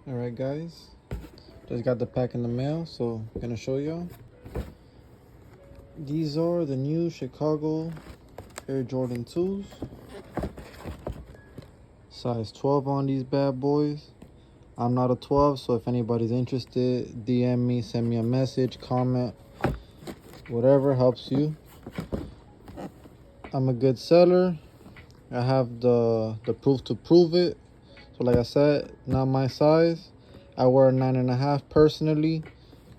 Alright guys, just got the pack in the mail, so I'm gonna show y'all. These are the new Chicago Air Jordan 2s. Size 12 on these bad boys. I'm not a 12, so if anybody's interested, DM me, send me a message, comment, whatever helps you. I'm a good seller. I have the proof to prove it. So like I said, not my size. I wear a 9.5 personally.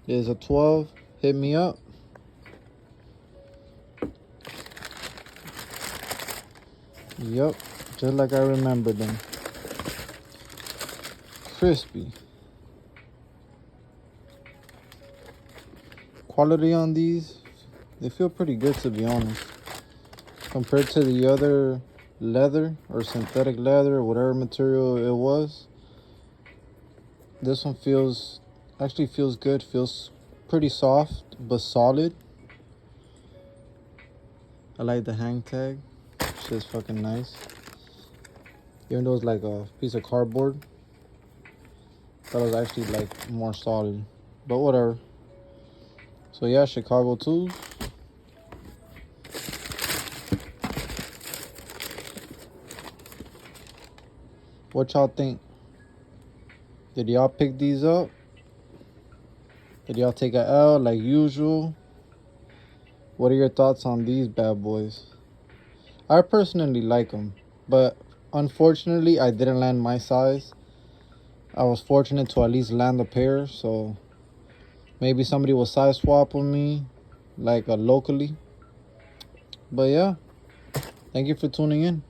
There's a 12. Hit me up. Yep, just like I remember them. Crispy. Quality on these, they feel pretty good, to be honest. Compared to the other leather or synthetic leather or whatever material it was, this one actually feels good. Feels pretty soft but solid. I like the hang tag. Shit's fucking nice. Even though it's like a piece of cardboard, thought it was actually like more solid, but whatever. So yeah, Chicago 2s. What y'all think? Did y'all pick these up? Did y'all take a L like usual? What are your thoughts on these bad boys? I personally like them, but unfortunately I didn't land my size. I was fortunate to at least land a pair, so maybe somebody will size swap with me, like locally. But yeah, thank you for tuning in.